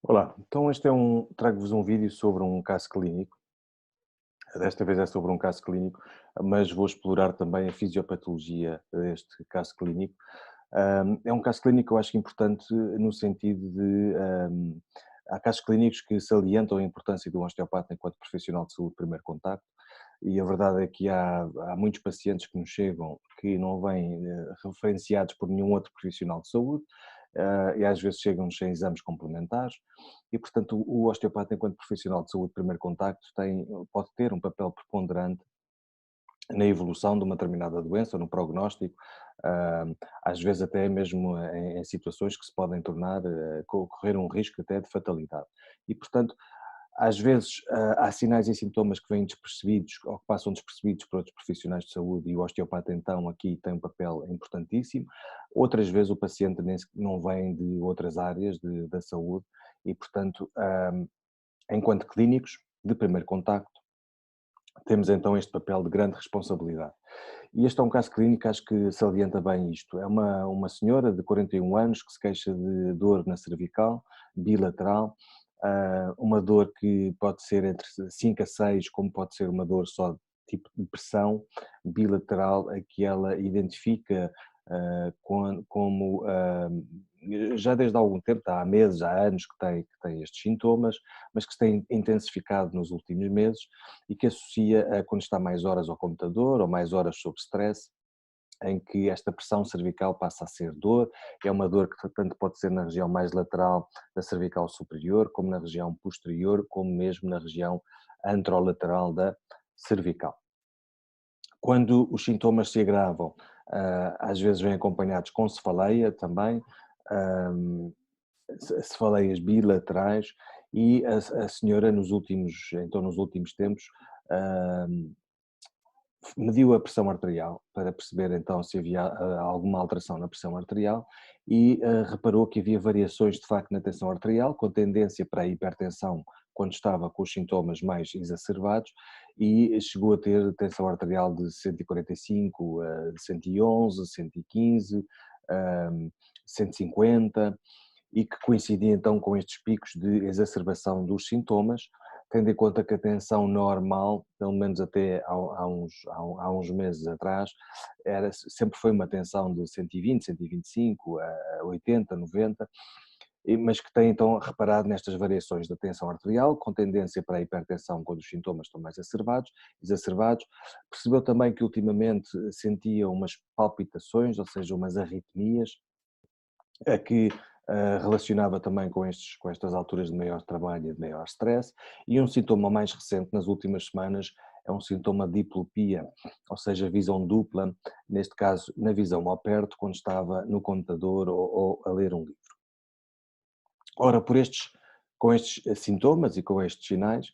Olá, então trago-vos um vídeo sobre um caso clínico. Desta vez é sobre um caso clínico, mas vou explorar também a fisiopatologia deste caso clínico. É um caso clínico que eu acho importante no sentido de, há casos clínicos que salientam a importância do osteopata enquanto profissional de saúde de primeiro contacto, e a verdade é que há muitos pacientes que nos chegam que não vêm referenciados por nenhum outro profissional de saúde, e às vezes chegam sem exames complementares, e portanto o osteopata enquanto profissional de saúde de primeiro contacto pode ter um papel preponderante na evolução de uma determinada doença, no prognóstico, ah, às vezes até mesmo em situações que se podem tornar, correr um risco até de fatalidade. E portanto, às vezes há sinais e sintomas que vêm despercebidos ou que passam despercebidos por outros profissionais de saúde, e o osteopata então aqui tem um papel importantíssimo. Outras vezes o paciente não vem de outras áreas da saúde e portanto, enquanto clínicos de primeiro contacto, temos então este papel de grande responsabilidade. E este é um caso clínico, acho que salienta bem isto. É uma senhora de 41 anos que se queixa de dor na cervical, bilateral, uma dor que pode ser entre 5 a 6, como pode ser uma dor só de tipo de pressão bilateral, a que ela identifica como já desde há algum tempo, há meses, há anos que tem estes sintomas, mas que se tem intensificado nos últimos meses e que associa a quando está mais horas ao computador ou mais horas sob stress, em que esta pressão cervical passa a ser dor. É uma dor que tanto pode ser na região mais lateral da cervical superior, como na região posterior, como mesmo na região anterolateral da cervical. Quando os sintomas se agravam, às vezes vêm acompanhados com cefaleia também, hum, cefaleias bilaterais, e a senhora nos últimos tempos, hum, mediu a pressão arterial para perceber então se havia alguma alteração na pressão arterial e reparou que havia variações de facto na tensão arterial, com tendência para a hipertensão quando estava com os sintomas mais exacerbados, e chegou a ter tensão arterial de 145, 111, 115, 150, e que coincidia então com estes picos de exacerbação dos sintomas, tendo em conta que a tensão normal, pelo menos até há uns meses atrás, sempre foi uma tensão de 120, 125, a 80, 90, mas que tem então reparado nestas variações da tensão arterial, com tendência para a hipertensão quando os sintomas estão mais exacerbados. Percebeu também que ultimamente sentia umas palpitações, ou seja, umas arritmias, a que relacionava também com estas alturas de maior trabalho e de maior stress, e um sintoma mais recente nas últimas semanas é um sintoma de diplopia, ou seja, visão dupla, neste caso na visão ao perto, quando estava no computador ou a ler um livro. Ora, com estes sintomas e com estes sinais,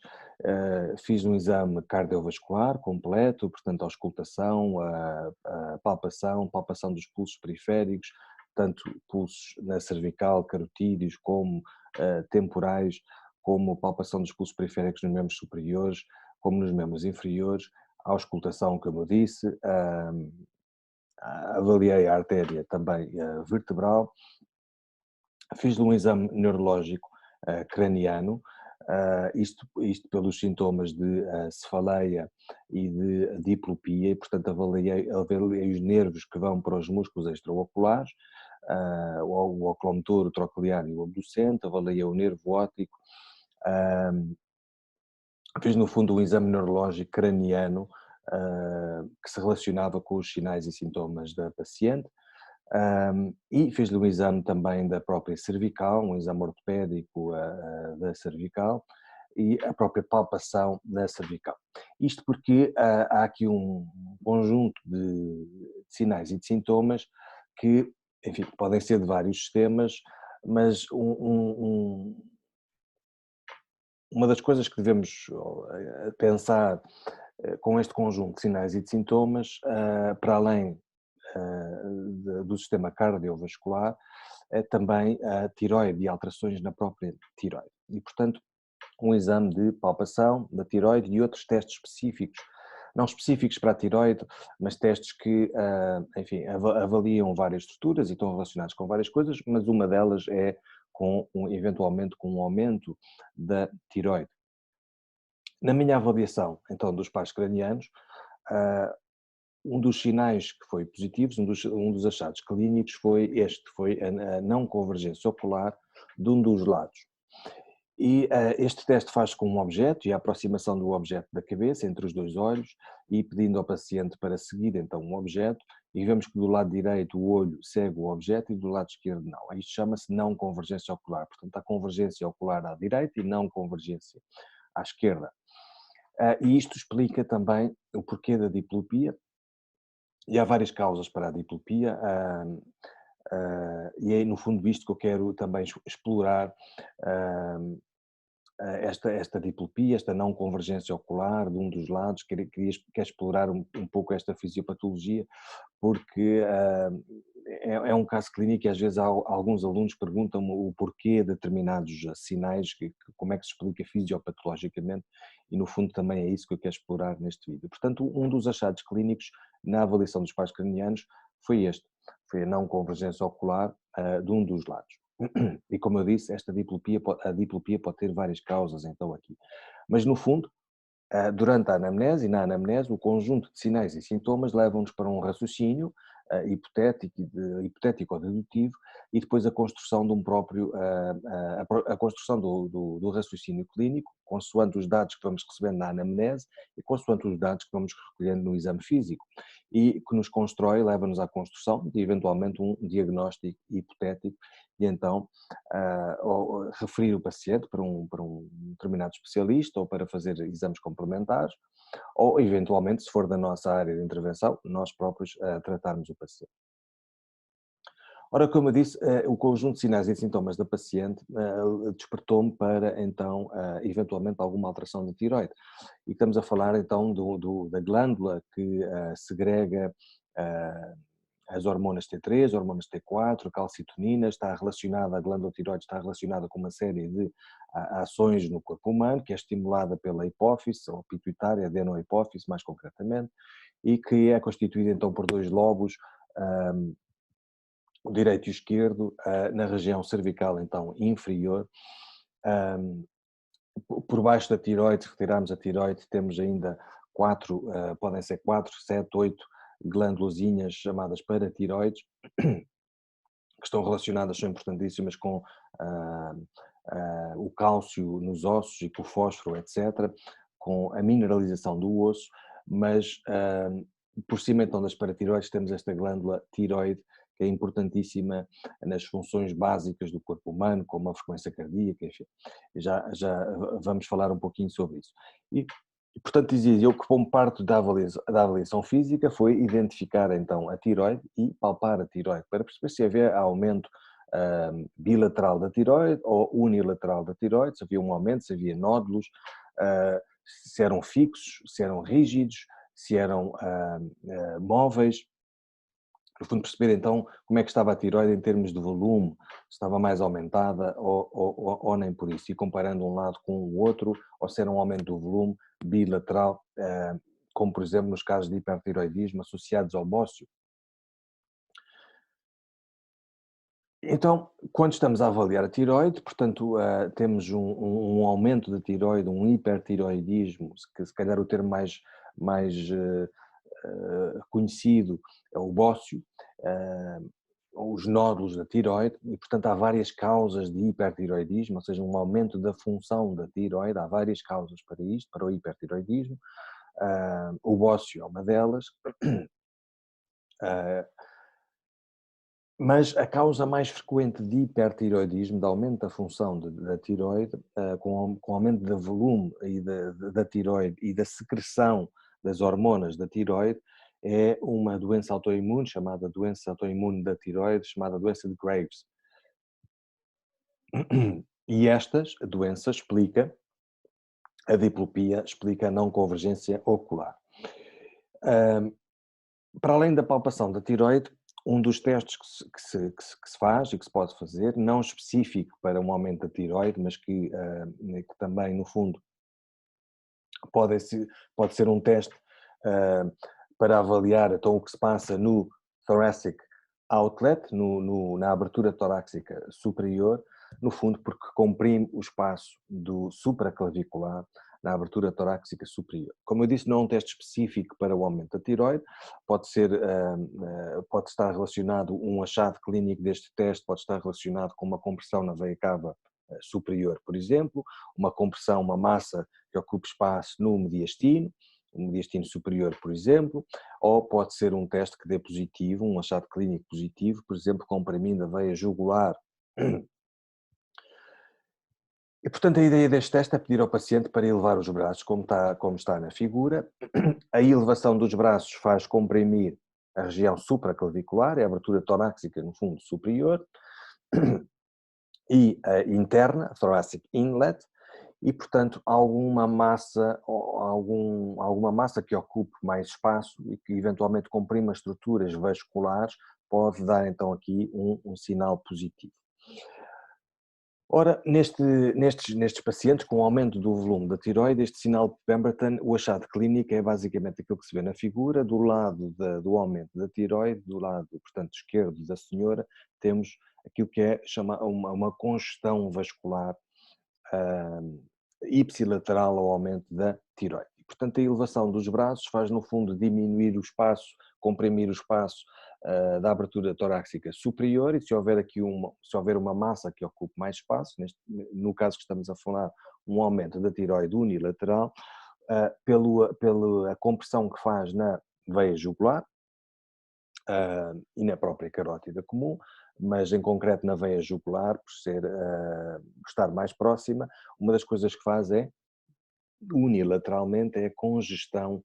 fiz um exame cardiovascular completo, portanto, a auscultação, a palpação dos pulsos periféricos, tanto pulsos na cervical, carotídeos, como temporais, como palpação dos pulsos periféricos nos membros superiores, como nos membros inferiores, a auscultação, como eu disse, avaliei a artéria também vertebral. Fiz-lhe um exame neurológico craniano, isto pelos sintomas de cefaleia e de diplopia, e portanto avaliei os nervos que vão para os músculos extraoculares, o oculomotor, o troclear e o abducente, avaliei o nervo óptico, ah, fiz no fundo um exame neurológico craniano que se relacionava com os sinais e sintomas da paciente. E fiz-lhe um exame também da própria cervical, um exame ortopédico da cervical e a própria palpação da cervical. Isto porque há aqui um conjunto de sinais e de sintomas que, enfim, podem ser de vários sistemas, mas uma das coisas que devemos pensar com este conjunto de sinais e de sintomas, para além do sistema cardiovascular, é também a tiroide e alterações na própria tiroide. E, portanto, um exame de palpação da tiroide e outros testes específicos, não específicos para a tiroide, mas testes que, enfim, avaliam várias estruturas e estão relacionados com várias coisas, mas uma delas é eventualmente com um aumento da tireoide. Na minha avaliação, então, dos pares cranianos, um dos sinais que foi positivos, um dos achados clínicos foi a não convergência ocular de um dos lados. E este teste faz com um objeto e a aproximação do objeto da cabeça entre os dois olhos e pedindo ao paciente para seguir então um objeto, e vemos que do lado direito o olho segue o objeto e do lado esquerdo não. Isto chama-se não convergência ocular, portanto há convergência ocular à direita e não convergência à esquerda. E isto explica também o porquê da diplopia, e há várias causas para a diplopia, e é no fundo isto que eu quero também explorar, esta diplopia, esta não convergência ocular de um dos lados. Quero explorar um pouco esta fisiopatologia, porque é um caso clínico e às vezes alguns alunos perguntam-me o porquê de determinados sinais, como é que se explica fisiopatologicamente, e no fundo também é isso que eu quero explorar neste vídeo. Portanto, um dos achados clínicos na avaliação dos pares cranianos foi a não convergência ocular de um dos lados. E como eu disse, a diplopia pode ter várias causas então aqui. Mas no fundo, durante a anamnese e na anamnese, o conjunto de sinais e sintomas levam-nos para um raciocínio hipotético ou dedutivo, e depois a construção de um próprio, a construção do raciocínio clínico, consoante os dados que vamos recebendo na anamnese e consoante os dados que vamos recolhendo no exame físico, e que nos constrói, leva-nos à construção de eventualmente um diagnóstico hipotético, e então ou referir o paciente para um determinado especialista ou para fazer exames complementares, ou eventualmente, se for da nossa área de intervenção, nós próprios tratarmos o paciente. Ora, como eu disse, o conjunto de sinais e sintomas da paciente despertou-me para, então, eventualmente alguma alteração da tireoide. E estamos a falar, então, da glândula que segrega as hormonas T3, hormonas T4, calcitonina, a glândula tireoide está relacionada com uma série de ações no corpo humano, que é estimulada pela hipófise, ou pituitária, adenohipófise mais concretamente, e que é constituída então por dois lobos, o direito e o esquerdo, na região cervical então inferior. Por baixo da tireoide, se retirarmos a tireoide, temos ainda podem ser 4, 7, 8 glândulazinhas chamadas paratireoides, que estão relacionadas, são importantíssimas com o cálcio nos ossos e com o fósforo, etc., com a mineralização do osso, mas por cima então das paratireoides temos esta glândula tireoide, que é importantíssima nas funções básicas do corpo humano, como a frequência cardíaca, enfim. Já vamos falar um pouquinho sobre isso. E, portanto, dizia eu que como parte da avaliação física foi identificar então a tireoide e palpar a tireoide, para perceber se havia aumento bilateral da tireoide ou unilateral da tireoide, se havia um aumento, se havia nódulos, se eram fixos, se eram rígidos, se eram móveis. No fundo, perceber então como é que estava a tireoide em termos de volume, se estava mais aumentada ou nem por isso, e comparando um lado com o outro, ou se era um aumento do volume bilateral, como por exemplo nos casos de hipertireoidismo associados ao bócio. Então, quando estamos a avaliar a tireoide, portanto, temos um aumento da tireoide, um hipertireoidismo, que se calhar o termo mais conhecido é o bócio, os nódulos da tireoide, e portanto há várias causas de hipertireoidismo, ou seja, um aumento da função da tireoide, há várias causas para isto, para o hipertireoidismo, o bócio é uma delas, mas a causa mais frequente de hipertireoidismo, de aumento da função da tireoide, com aumento do volume da tireoide e da secreção das hormonas da tireoide, é uma doença autoimune, chamada doença autoimune da tireoide, chamada doença de Graves. E esta doença explica a diplopia, explica a não convergência ocular. Para além da palpação da tireoide, um dos testes que se faz e que se pode fazer, não específico para um aumento da tireoide, mas que também, no fundo, pode ser um teste para avaliar então o que se passa no thoracic outlet, na abertura torácica superior, no fundo porque comprime o espaço do supraclavicular na abertura torácica superior. Como eu disse, não é um teste específico para o aumento da tiroide, pode estar relacionado, um achado clínico deste teste pode estar relacionado com uma compressão na veia cava superior, por exemplo, uma compressão, uma massa que ocupe espaço no mediastino, o mediastino superior, por exemplo, ou pode ser um teste que dê positivo, um achado clínico positivo, por exemplo, comprimindo a veia jugular. E, portanto, a ideia deste teste é pedir ao paciente para elevar os braços, como está na figura. A elevação dos braços faz comprimir a região supraclavicular, é a abertura torácica, no fundo, superior, e a interna, a thoracic inlet, e, portanto, alguma massa que ocupe mais espaço e que eventualmente comprima estruturas vasculares pode dar então aqui um sinal positivo. Ora, nestes pacientes com aumento do volume da tiroide, este sinal de Pemberton, o achado clínico é basicamente aquilo que se vê na figura. Do lado do aumento da tiroide, do lado, portanto, esquerdo da senhora, temos aquilo que é uma congestão vascular ipsilateral ao aumento da tiroide. E, portanto, a elevação dos braços faz, no fundo, diminuir o espaço, comprimir o espaço da abertura torácica superior, e se houver uma massa que ocupe mais espaço, no caso que estamos a falar, um aumento da tiroide unilateral, pela compressão que faz na veia jugular e na própria carótida comum, mas em concreto na veia jugular, por estar mais próxima, uma das coisas que faz unilateralmente é a congestão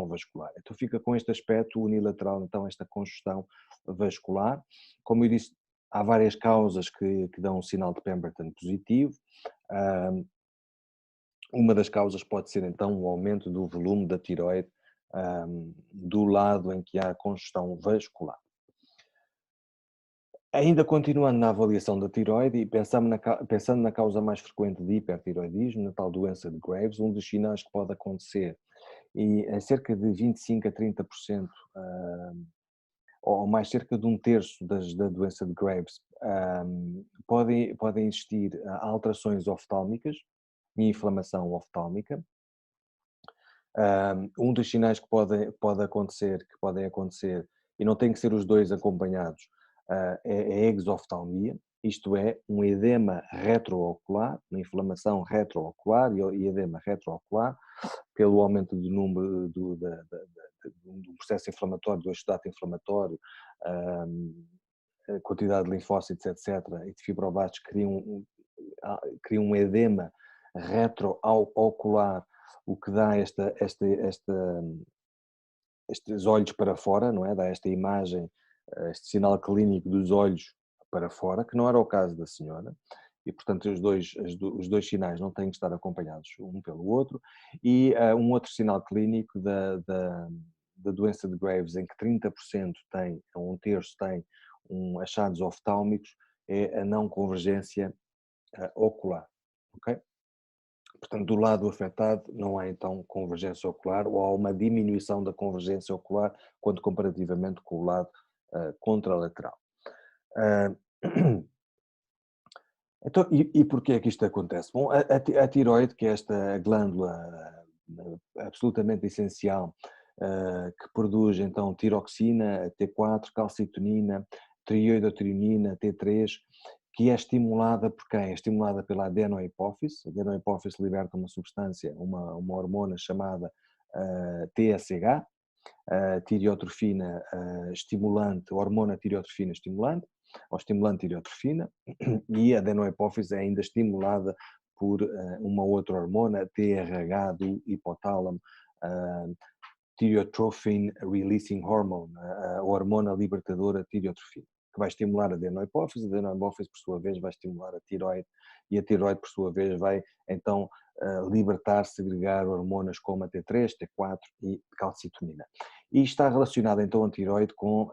vascular. Então fica com este aspecto unilateral, então esta congestão vascular. Como eu disse, há várias causas que dão um sinal de Pemberton positivo. Uma das causas pode ser então o aumento do volume da tiroide do lado em que há congestão vascular. Ainda continuando na avaliação da tiroide e pensando na causa mais frequente de hipertiroidismo, na tal doença de Graves, um dos sinais que pode acontecer, e em cerca de 25 a 30%, ou mais cerca de um terço da doença de Graves, podem existir alterações oftálmicas e inflamação oftálmica. Um dos sinais que podem acontecer, e não tem que ser os dois acompanhados, é a exoftalmia, isto é, um edema retroocular, uma inflamação retroocular e edema retroocular, pelo aumento do número do processo inflamatório, do exudato inflamatório, a quantidade de linfócitos, etc., e de fibroblastos criam um edema retroocular, o que dá estes olhos para fora, não é? Dá esta imagem, este sinal clínico dos olhos para fora, que não era o caso da senhora, e portanto os dois sinais não têm que estar acompanhados um pelo outro. E um outro sinal clínico da doença de Graves, em que 30% um terço tem achados oftálmicos, é a não convergência ocular, ok? Portanto, do lado afetado não há então convergência ocular, ou há uma diminuição da convergência ocular quando comparativamente com o lado contralateral. Então, e porquê é que isto acontece? Bom, a tiroide, que é esta glândula absolutamente essencial, que produz então tiroxina, T4, calcitonina, triiodotironina, T3, que é estimulada por quem? É estimulada pela adenohipófise. A adenohipófise liberta uma substância, uma hormona chamada TSH, tireotrofina estimulante, hormona tireotrofina estimulante, ou estimulante tireotrofina, e a adenohipófise é ainda estimulada por uma outra hormona, TRH do hipotálamo, Thyreotrophin Releasing Hormone, a hormona libertadora tireotrofina, que vai estimular a adenohipófise por sua vez vai estimular a tiroide, e a tiroide por sua vez vai então libertar, segregar hormonas como a T3, T4 e calcitonina. E está relacionada então a tiroide com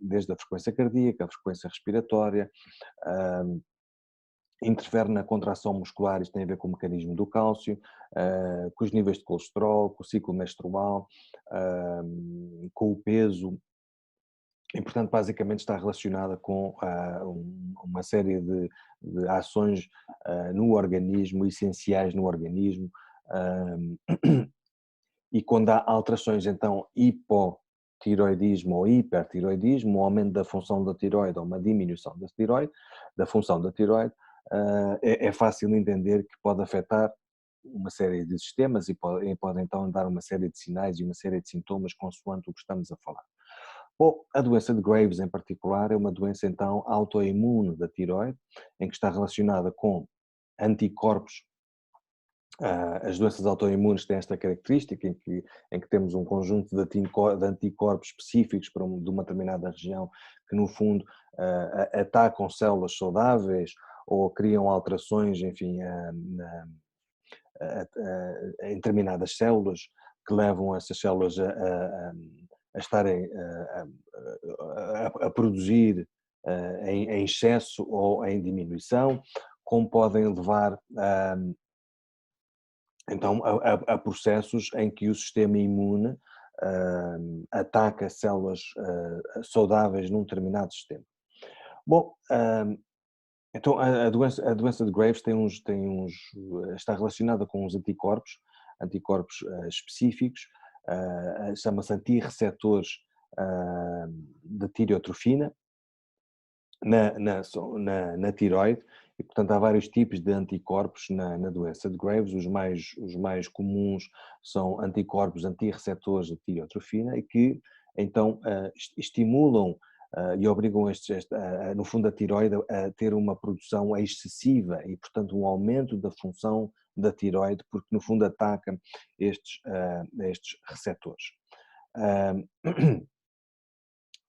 desde a frequência cardíaca, a frequência respiratória, interfere na contração muscular, isto tem a ver com o mecanismo do cálcio, com os níveis de colesterol, com o ciclo menstrual, com o peso, e, portanto, basicamente está relacionada com uma série de ações no organismo, essenciais no organismo, ah, e quando há alterações, então, hipotiroidismo ou hipertiroidismo, um aumento da função da tiroide ou uma diminuição da tiroide, da função da tiroide, é fácil entender que pode afetar uma série de sistemas e pode então dar uma série de sinais e uma série de sintomas consoante o que estamos a falar. Bom, a doença de Graves em particular é uma doença então autoimune da tiroide, em que está relacionada com anticorpos. As doenças autoimunes têm esta característica em que temos um conjunto de anticorpos específicos de uma determinada região que, no fundo, atacam células saudáveis ou criam alterações, enfim, em determinadas células que levam essas células a estarem a produzir em excesso ou em diminuição, como podem levar então a processos em que o sistema imune ataca células saudáveis num determinado sistema. Bom, então a doença de Graves está relacionada com uns anticorpos específicos, chama-se antirreceptores de tireotrofina, na tiroide, e portanto há vários tipos de anticorpos na doença de Graves. Os mais comuns são anticorpos antirreceptores de tireotrofina e que então estimulam e obrigam no fundo a tiroide a ter uma produção excessiva e portanto um aumento da função da tiroide, porque no fundo ataca estes receptores. Ah,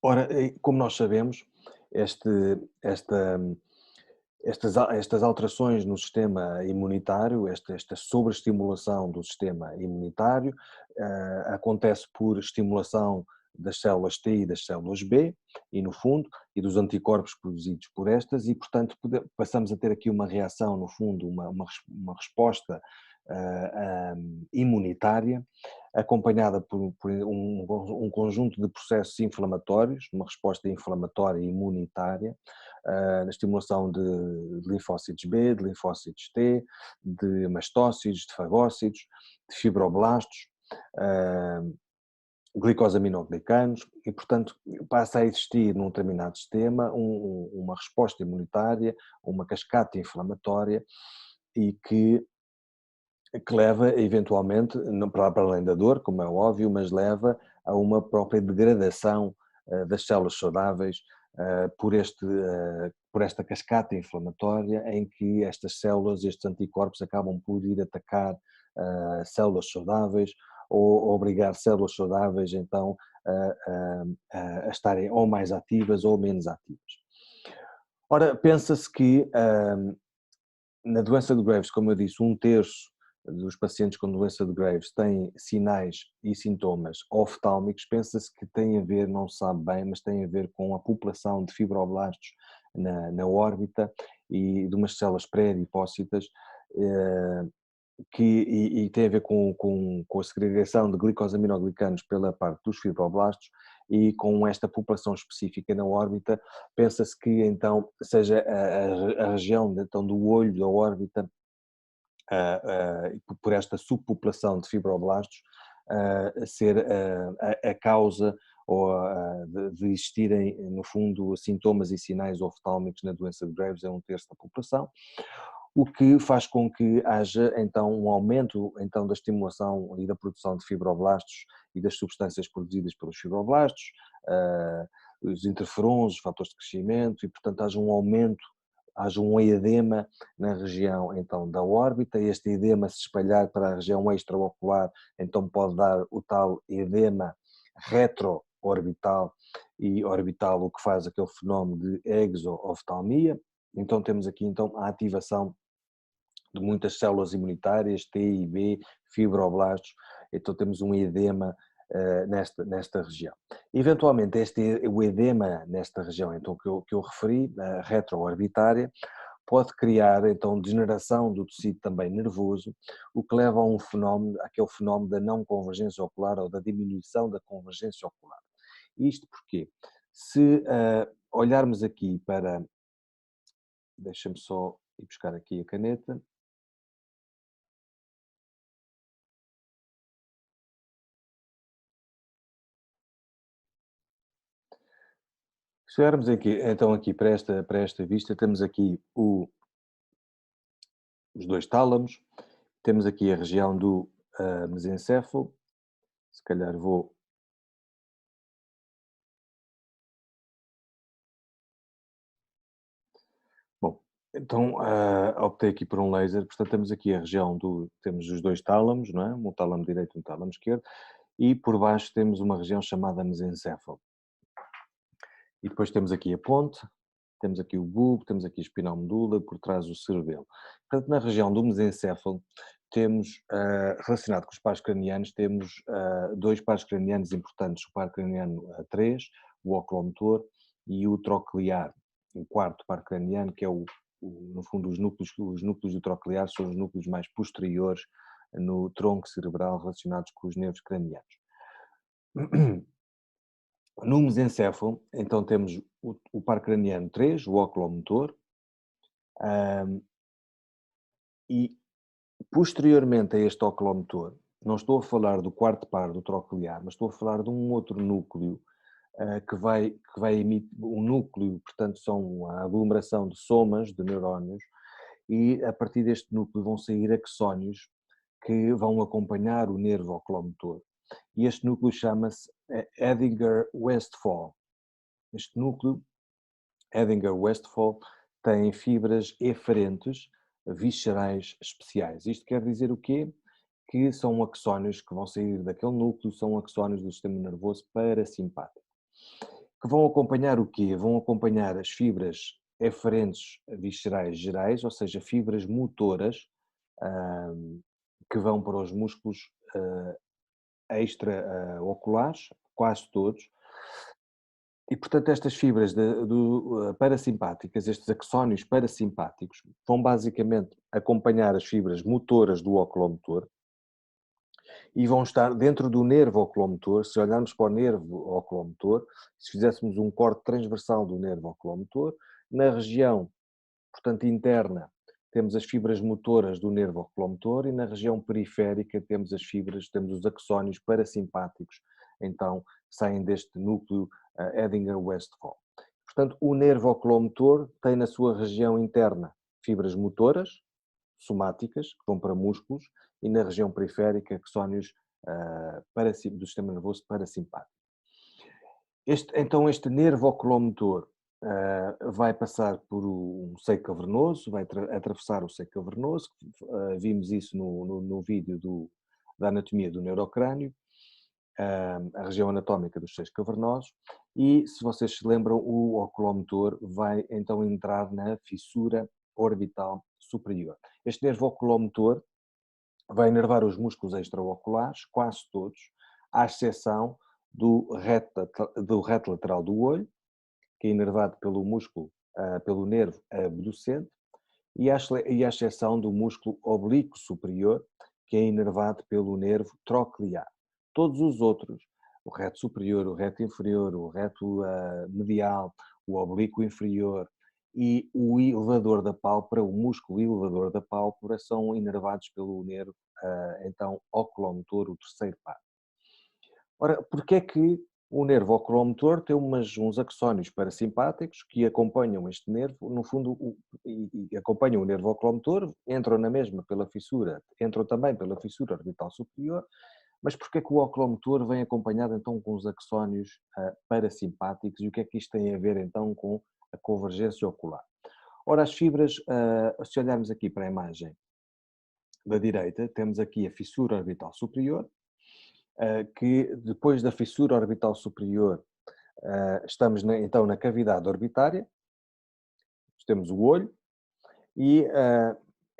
Ora, como nós sabemos, este, esta, estas alterações no sistema imunitário, esta sobreestimulação do sistema imunitário, acontece por estimulação das células T e das células B, e no fundo, e dos anticorpos produzidos por estas, e portanto passamos a ter aqui uma reação, no fundo, uma resposta imunitária, acompanhada por um conjunto de processos inflamatórios, uma resposta inflamatória e imunitária, na estimulação de linfócitos B, de linfócitos T, de mastócitos, de fagócitos, de fibroblastos, glicosaminoglicanos, e portanto passa a existir num determinado sistema uma resposta imunitária, uma cascata inflamatória, e que leva eventualmente, não para além da dor, como é óbvio, mas leva a uma própria degradação das células saudáveis por esta cascata inflamatória, em que estas células, estes anticorpos, acabam por ir atacar células saudáveis ou obrigar células saudáveis então a estarem ou mais ativas ou menos ativas. Ora, pensa-se que na doença de Graves, como eu disse, 1/3 dos pacientes com doença de Graves têm sinais e sintomas oftálmicos. Pensa-se que tem a ver, não se sabe bem, mas tem a ver com a população de fibroblastos na órbita e de umas células pré-adipócitas, eh, e tem a ver com a segregação de glicosaminoglicanos pela parte dos fibroblastos, e com esta população específica na órbita, pensa-se que então seja a região então, do olho da órbita, por esta subpopulação de fibroblastos, a ser a causa ou de existirem, no fundo, sintomas e sinais oftálmicos na doença de Graves em 1/3 da população, o que faz com que haja então um aumento então da estimulação e da produção de fibroblastos e das substâncias produzidas pelos fibroblastos, os interferons, os fatores de crescimento, e portanto haja um edema na região então da órbita. Este edema se espalhar para a região extraocular, então pode dar o tal edema retroorbital e orbital, o que faz aquele fenómeno de exooftalmia. Então temos aqui então a ativação de muitas células imunitárias, T e B, fibroblastos, então temos um edema nesta região. Eventualmente o edema nesta região então, que eu referi, retroorbitária, pode criar então degeneração do tecido também nervoso, o que leva a aquele fenómeno da não convergência ocular ou da diminuição da convergência ocular. Isto porquê? Se olharmos aqui para, deixa-me só ir buscar aqui a caneta. Se olharmos aqui, então aqui para esta vista, temos aqui os dois tálamos, temos aqui a região do mesencéfalo, se calhar vou. Bom, então optei aqui por um laser, portanto temos aqui a região temos os dois tálamos, não é? Um tálamo direito e um tálamo esquerdo, e por baixo temos uma região chamada mesencéfalo. E depois temos aqui a ponte, temos aqui o bulbo, temos aqui a espinal medula, por trás o cerebelo. Portanto, na região do mesencéfalo, temos, relacionado com os pares cranianos, temos dois pares cranianos importantes, o par craniano 3, o oculomotor, e o troclear, o quarto par craniano, que é no fundo, os núcleos do troclear são os núcleos mais posteriores no tronco cerebral relacionados com os nervos cranianos. No mesencéfalo, então temos o par craniano 3, o oculomotor, e posteriormente a este oculomotor, não estou a falar do quarto par do troclear, mas estou a falar de um outro núcleo que vai emitir um núcleo, portanto são a aglomeração de somas de neurónios, e a partir deste núcleo vão sair axónios que vão acompanhar o nervo oculomotor. E este núcleo chama-se Edinger-Westphal. Este núcleo, Edinger-Westphal, tem fibras eferentes viscerais especiais. Isto quer dizer o quê? Que são axónios que vão sair daquele núcleo, são axónios do sistema nervoso parasimpático. Que vão acompanhar o quê? Vão acompanhar as fibras eferentes viscerais gerais, ou seja, fibras motoras, que vão para os músculos extraoculares, quase todos. E, portanto, estas fibras parasimpáticas, estes axónios parasimpáticos, vão basicamente acompanhar as fibras motoras do oculomotor e vão estar dentro do nervo oculomotor. Se olharmos para o nervo oculomotor, se fizéssemos um corte transversal do nervo oculomotor, na região, portanto, interna, temos as fibras motoras do nervo oculomotor e na região periférica temos os axónios parasimpáticos, então saem deste núcleo Edinger-Westphal. Portanto, o nervo oculomotor tem na sua região interna fibras motoras, somáticas, que vão para músculos, e na região periférica axónios do sistema nervoso parasimpático. Então este nervo oculomotor vai passar por um seio cavernoso, vai atravessar o seio cavernoso, vimos isso no vídeo da anatomia do neurocrânio, a região anatómica dos seios cavernosos, e se vocês se lembram, o oculomotor vai então entrar na fissura orbital superior. Este nervo oculomotor vai inervar os músculos extraoculares, quase todos, à exceção do reto lateral do olho, que é inervado pelo músculo, pelo nervo abducente, e à exceção do músculo oblíquo superior, que é inervado pelo nervo troclear. Todos os outros, o reto superior, o reto inferior, o reto medial, o oblíquo inferior e o elevador da pálpebra, o músculo elevador da pálpebra, são inervados pelo nervo, então, oculomotor, o terceiro par. Ora, porque é que o nervo oculomotor tem uns axónios parasimpáticos que acompanham este nervo, no fundo, e acompanham o nervo oculomotor, entram na mesma pela fissura, entram também pela fissura orbital superior, mas porque é que o oculomotor vem acompanhado então com os axónios parasimpáticos e o que é que isto tem a ver então com a convergência ocular? Ora, as fibras, se olharmos aqui para a imagem da direita, temos aqui a fissura orbital superior, que depois da fissura orbital superior estamos então na cavidade orbitária, temos o olho e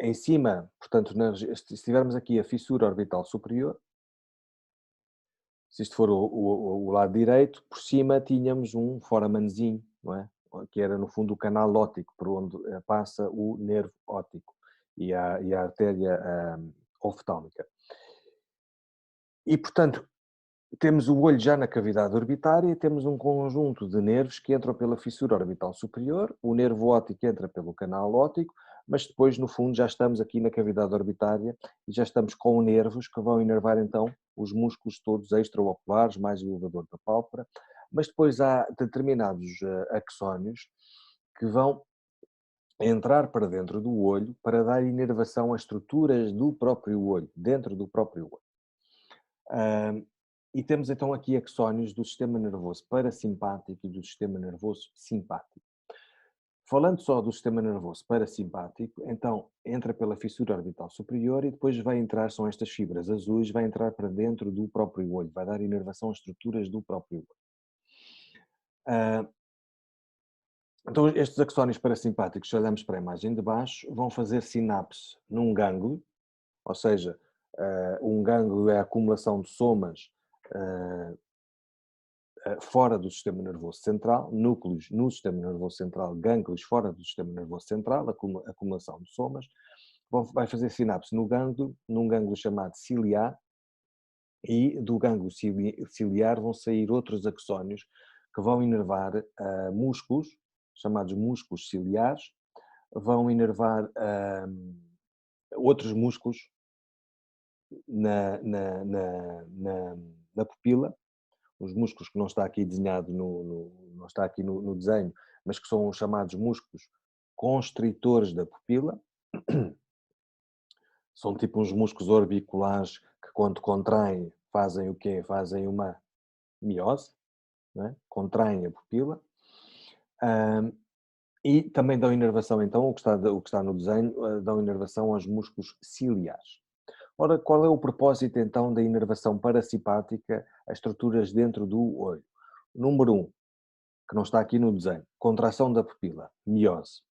em cima, portanto, se tivermos aqui a fissura orbital superior, se isto for o lado direito, por cima tínhamos um foramanzinho, não é? Que era no fundo o canal óptico, por onde passa o nervo óptico e a artéria oftálmica. E, portanto, Temos o olho já na cavidade orbitária e temos um conjunto de nervos que entram pela fissura orbital superior, o nervo óptico entra pelo canal óptico, mas depois, no fundo, já estamos aqui na cavidade orbitária e já estamos com nervos que vão inervar então os músculos todos extraoculares, mais o elevador da pálpebra, mas depois há determinados axónios que vão entrar para dentro do olho para dar inervação às estruturas do próprio olho, dentro do próprio olho. E temos então aqui axónios do sistema nervoso parasimpático e do sistema nervoso simpático. Falando só do sistema nervoso parasimpático, então entra pela fissura orbital superior e depois vai entrar, são estas fibras azuis, vai entrar para dentro do próprio olho, vai dar inervação às estruturas do próprio olho. Então estes axónios parasimpáticos, se olharmos para a imagem de baixo, vão fazer sinapse num gânglio, ou seja, um gânglio é a acumulação de somas fora do sistema nervoso central, núcleos no sistema nervoso central, gânglios fora do sistema nervoso central, acumulação de somas, vai fazer sinapse no gânglio, num gânglio chamado ciliar, e do gânglio ciliar vão sair outros axónios que vão inervar músculos, chamados músculos ciliares, vão inervar outros músculos na pupila, os músculos que não está aqui desenhado não está aqui no desenho, mas que são os chamados músculos constritores da pupila. São tipo uns músculos orbiculares que quando contraem fazem o quê? Fazem uma miose, não é? Contraem a pupila. E também dão inervação, então, o que está no desenho, dão inervação aos músculos ciliares. Ora, qual é o propósito, então, da inervação parasimpática a estruturas dentro do olho? Número 1, que não está aqui no desenho, contração da pupila, miose.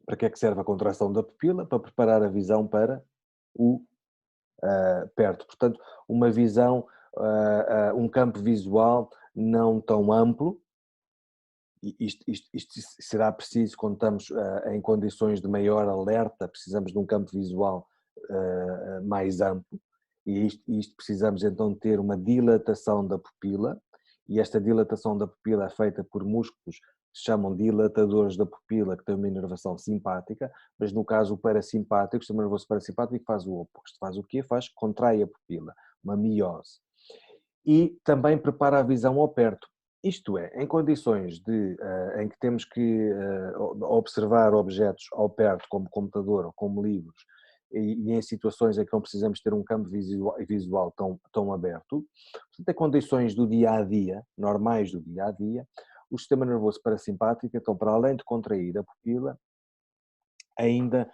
Para que é que serve a contração da pupila? Para preparar a visão para o perto. Portanto, uma visão, um campo visual não tão amplo. Isto será preciso quando estamos em condições de maior alerta, precisamos de um campo visual mais amplo, e isto precisamos então ter uma dilatação da pupila, e esta dilatação da pupila é feita por músculos que se chamam dilatadores da pupila, que têm uma inervação simpática, mas no caso o parasimpático, o sistema nervoso parasimpático faz o oposto. Faz o quê? Contrai a pupila, uma miose. E também prepara a visão ao perto. Isto é, em condições em que temos que observar objetos ao perto, como computador ou como livros, e em situações em que não precisamos ter um campo visual tão aberto, portanto, em condições do dia-a-dia, normais do dia-a-dia, o sistema nervoso parasimpático, então, para além de contrair a pupila, ainda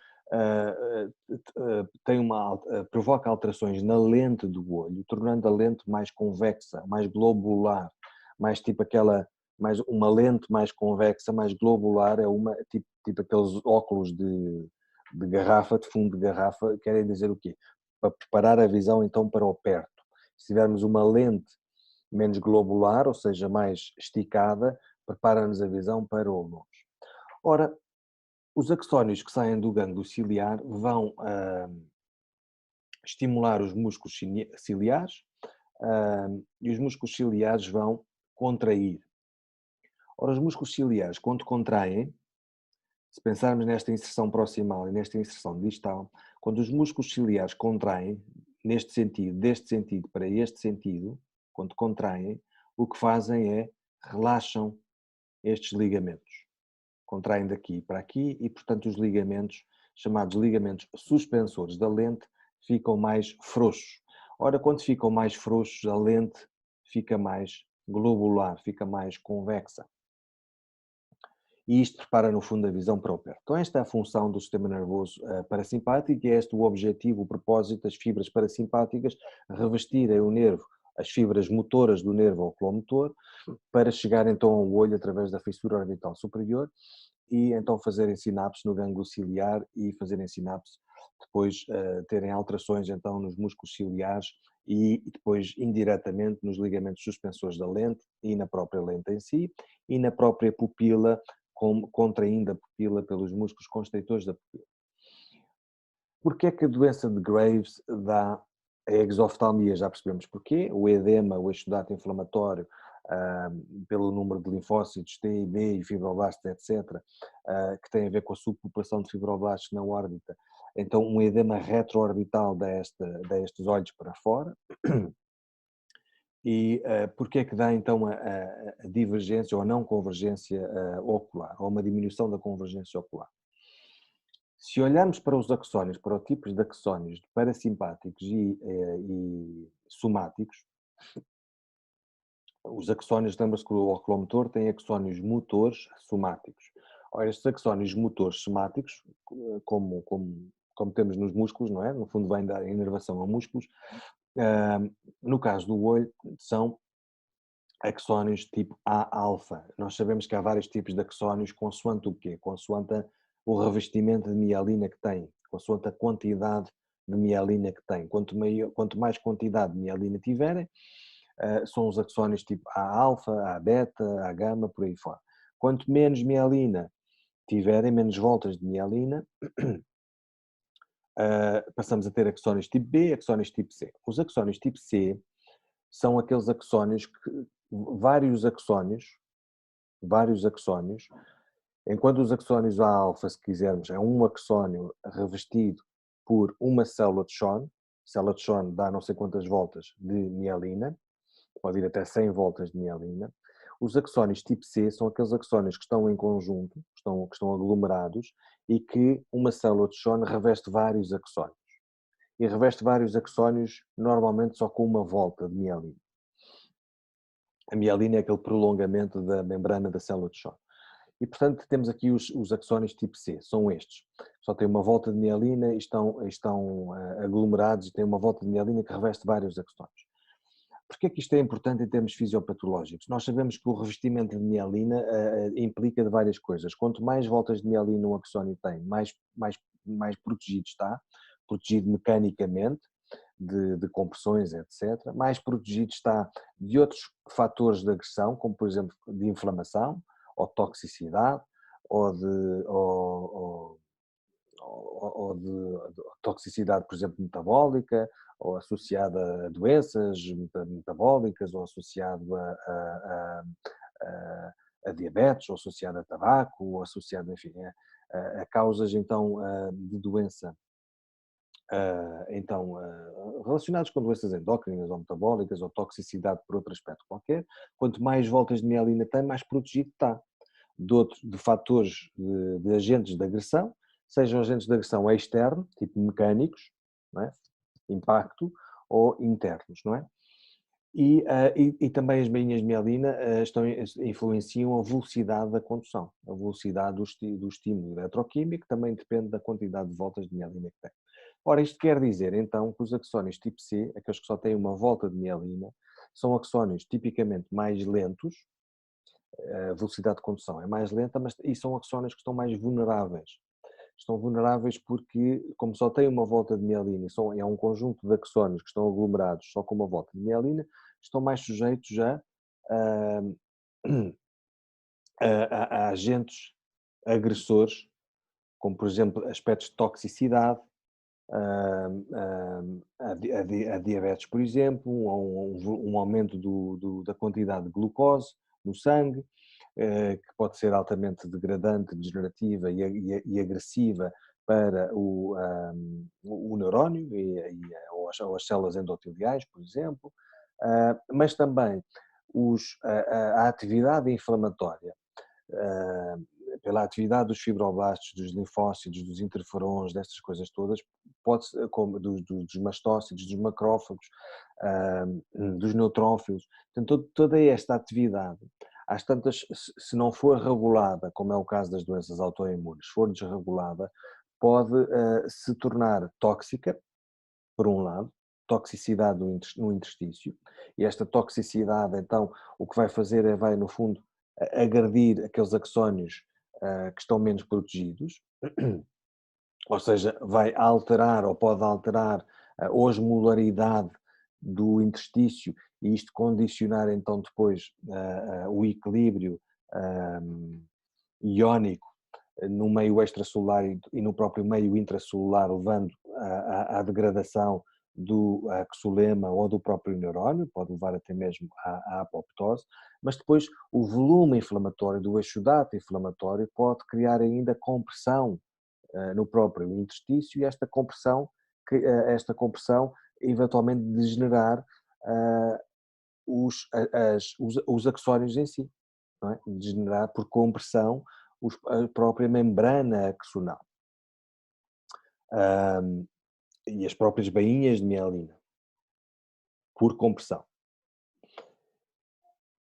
provoca alterações na lente do olho, tornando a lente mais convexa, mais globular, mais tipo uma lente mais convexa, mais globular, é uma tipo aqueles óculos de garrafa, de fundo de garrafa, querem dizer o quê? Para preparar a visão então para o perto. Se tivermos uma lente menos globular, ou seja, mais esticada, prepara-nos a visão para o longe. Ora, os axónios que saem do gânglio ciliar vão estimular os músculos ciliares e os músculos ciliares vão contrair. Ora, os músculos ciliares, quando contraem, se pensarmos nesta inserção proximal e nesta inserção distal, quando os músculos ciliares contraem, neste sentido, deste sentido para este sentido, quando contraem, o que fazem é relaxam estes ligamentos. Contraem daqui para aqui e, portanto, os ligamentos, chamados ligamentos suspensores da lente, ficam mais frouxos. Ora, quando ficam mais frouxos, a lente fica mais globular, fica mais convexa. E isto prepara, no fundo, a visão para o perto. Então, esta é a função do sistema nervoso parasimpático e é este o objetivo, o propósito das fibras parasimpáticas, revestirem o nervo, as fibras motoras do nervo oculomotor, para chegar então ao olho através da fissura orbital superior e então fazerem sinapse no gânglio ciliar e fazerem sinapse, depois terem alterações então nos músculos ciliares e depois indiretamente nos ligamentos suspensores da lente e na própria lente em si e na própria pupila, contraindo a pupila pelos músculos constritores da pupila. Porquê é que a doença de Graves dá A exoftalmia já percebemos porquê, o edema, o exudato inflamatório, pelo número de linfócitos T e B e fibroblastos, etc., que tem a ver com a subpopulação de fibroblastos na órbita. Então, um edema retroorbital destes olhos para fora. E porque é que dá então a divergência ou a não convergência ocular, ou uma diminuição da convergência ocular? Se olharmos para os axónios, para os tipos de axónios parasimpáticos e somáticos, os axónios, lembra-se que o oculomotor tem axónios motores somáticos. Ora, estes axónios motores somáticos, como temos nos músculos, não é? No fundo vem da inervação a músculos, no caso do olho, são axónios tipo A-alfa. Nós sabemos que há vários tipos de axónios consoante o quê? Consoante o revestimento de mielina que tem, consoante a quantidade de mielina que tem. Quanto mais quantidade de mielina tiverem, são os axónios tipo A-alfa, A-beta, A-gama, por aí fora. Quanto menos mielina tiverem, menos voltas de mielina, passamos a ter axónios tipo B, axónios tipo C. Os axónios tipo C são aqueles axónios que vários axónios, enquanto os axónios A-alfa, se quisermos, é um axónio revestido por uma célula de Schwann dá não sei quantas voltas de mielina, pode ir até 100 voltas de mielina. Os axónios tipo C são aqueles axónios que estão em conjunto, que estão aglomerados, e que uma célula de Schwann reveste vários axónios. E reveste vários axónios normalmente só com uma volta de mielina. A mielina é aquele prolongamento da membrana da célula de Schwann. E, portanto, temos aqui os axónios tipo C, são estes. Só têm uma volta de mielina e estão aglomerados e têm uma volta de mielina que reveste vários axónios. Porquê é que isto é importante em termos fisiopatológicos? Nós sabemos que o revestimento de mielina implica de várias coisas. Quanto mais voltas de mielina um axónio tem, mais protegido está, protegido mecanicamente, de compressões, etc. Mais protegido está de outros fatores de agressão, como por exemplo de inflamação, ou toxicidade, ou de toxicidade, por exemplo, metabólica, ou associada a doenças metabólicas, ou associado a diabetes, ou associado a tabaco, ou associado, enfim, a causas então de doença relacionados com doenças endócrinas ou metabólicas ou toxicidade por outro aspecto qualquer. Quanto mais voltas de mielina tem, mais protegido está de fatores de agentes de agressão, sejam agentes de agressão externos, tipo mecânicos, não é? Impacto, ou internos, não é? E também as bainhas de mielina influenciam a velocidade da condução, a velocidade do estímulo eletroquímico também depende da quantidade de voltas de mielina que tem. Ora, isto quer dizer então que os axónios tipo C, aqueles que só têm uma volta de mielina, são axónios tipicamente mais lentos, a velocidade de condução é mais lenta, e são axónios que estão mais vulneráveis. Estão vulneráveis porque, como só têm uma volta de mielina, é um conjunto de axónios que estão aglomerados só com uma volta de mielina, estão mais sujeitos a, a agentes agressores, como por exemplo aspectos de toxicidade, a diabetes, por exemplo, um aumento da quantidade de glucose no sangue, que pode ser altamente degradante, degenerativa e agressiva para o neurónio ou as células endoteliais, por exemplo, mas também a atividade inflamatória pela atividade dos fibroblastos, dos linfócitos, dos interferons, destas coisas todas, como dos mastócitos, dos macrófagos, dos neutrófilos. Portanto, toda esta atividade, às tantas, se não for regulada, como é o caso das doenças autoimunes, se for desregulada, pode se tornar tóxica, por um lado, toxicidade no interstício, e esta toxicidade, então, o que vai fazer vai, no fundo, agredir aqueles axónios que estão menos protegidos, ou seja, vai alterar ou pode alterar a osmolaridade do interstício e isto condicionar então depois o equilíbrio iónico no meio extracelular e no próprio meio intracelular, levando à degradação do axolema ou do próprio neurónio, pode levar até mesmo à apoptose, mas depois o volume inflamatório do exudato inflamatório pode criar ainda compressão no próprio interstício e esta compressão eventualmente degenerar os axónios em si, não é? Degenerar por compressão a própria membrana axonal e as próprias bainhas de mielina, por compressão.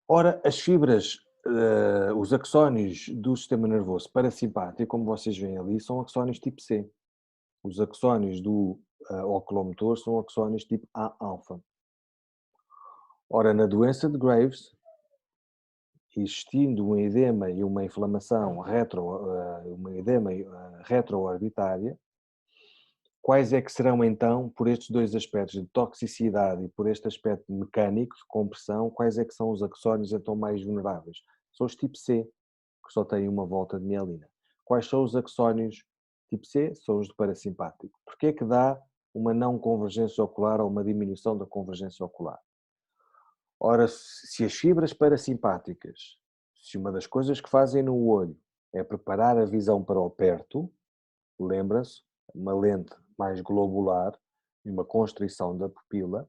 Ora, as fibras, os axónios do sistema nervoso parasimpático, como vocês veem ali, são axónios tipo C. Os axónios do oculomotor são axónios tipo A-alfa. Ora, na doença de Graves, existindo um edema e uma inflamação retroorbitária, quais é que serão então, por estes dois aspectos de toxicidade e por este aspecto mecânico de compressão, quais é que são os axónios então mais vulneráveis? São os tipo C, que só têm uma volta de mielina. Quais são os axónios tipo C? São os do parasimpático. Porquê é que dá uma não convergência ocular ou uma diminuição da convergência ocular? Ora, se as fibras parasimpáticas, se uma das coisas que fazem no olho é preparar a visão para o perto, lembra-se, uma lente mais globular e uma constrição da pupila,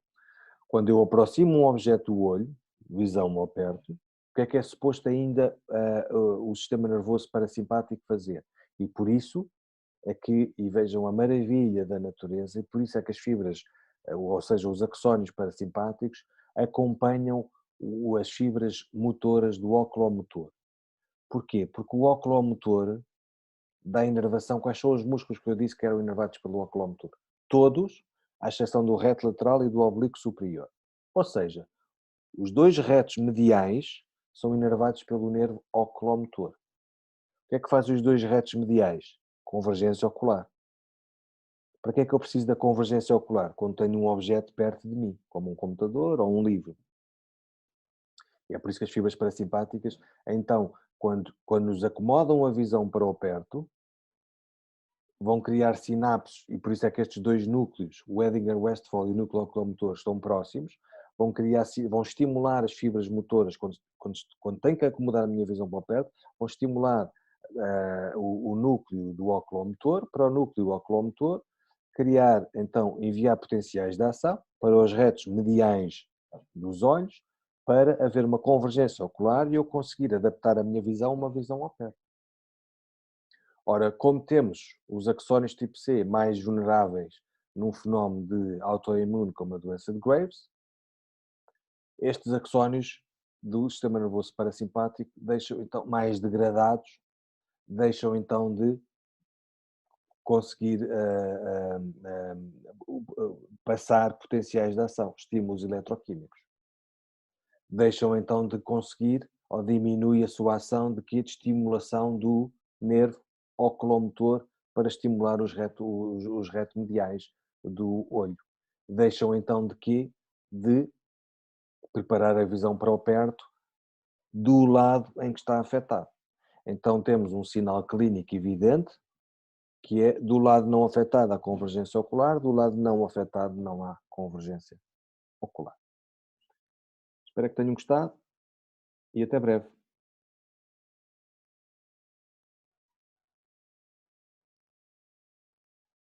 quando eu aproximo um objeto do olho, visão ao perto, o que é suposto ainda o sistema nervoso parasimpático fazer? E por isso é que, e vejam a maravilha da natureza, e por isso é que as fibras, ou seja, os axónios parasimpáticos, acompanham as fibras motoras do oculomotor. Porquê? Porque o oculomotor dá inervação. Quais são os músculos que eu disse que eram inervados pelo oculomotor? Todos, à exceção do reto lateral e do oblíquo superior. Ou seja, os dois retos mediais são inervados pelo nervo oculomotor. O que é que fazem os dois retos mediais? Convergência ocular. Para que é que eu preciso da convergência ocular? Quando tenho um objeto perto de mim, como um computador ou um livro. E é por isso que as fibras parasimpáticas, então, quando nos acomodam a visão para o perto, vão criar sinapses, e por isso é que estes dois núcleos, o Edinger-Westphal e o núcleo oculomotor, estão próximos, vão estimular as fibras motoras, quando tem que acomodar a minha visão para o perto, vão estimular o núcleo do oculomotor, para o núcleo oculomotor, criar, então, enviar potenciais de ação para os retos mediais dos olhos, para haver uma convergência ocular e eu conseguir adaptar a minha visão a uma visão ao perto. Ora, como temos os axónios tipo C mais vulneráveis num fenómeno de autoimune como a doença de Graves, estes axónios do sistema nervoso parasimpático deixam então mais degradados, deixam então de conseguir passar potenciais de ação, estímulos eletroquímicos. Deixam então de conseguir ou diminui a sua ação de estimulação do nervo oculomotor para estimular os retomediais do olho. Deixam então de preparar a visão para o perto do lado em que está afetado. Então temos um sinal clínico evidente, que é do lado não afetado há convergência ocular, do lado não afetado não há convergência ocular. Espero que tenham gostado e até breve.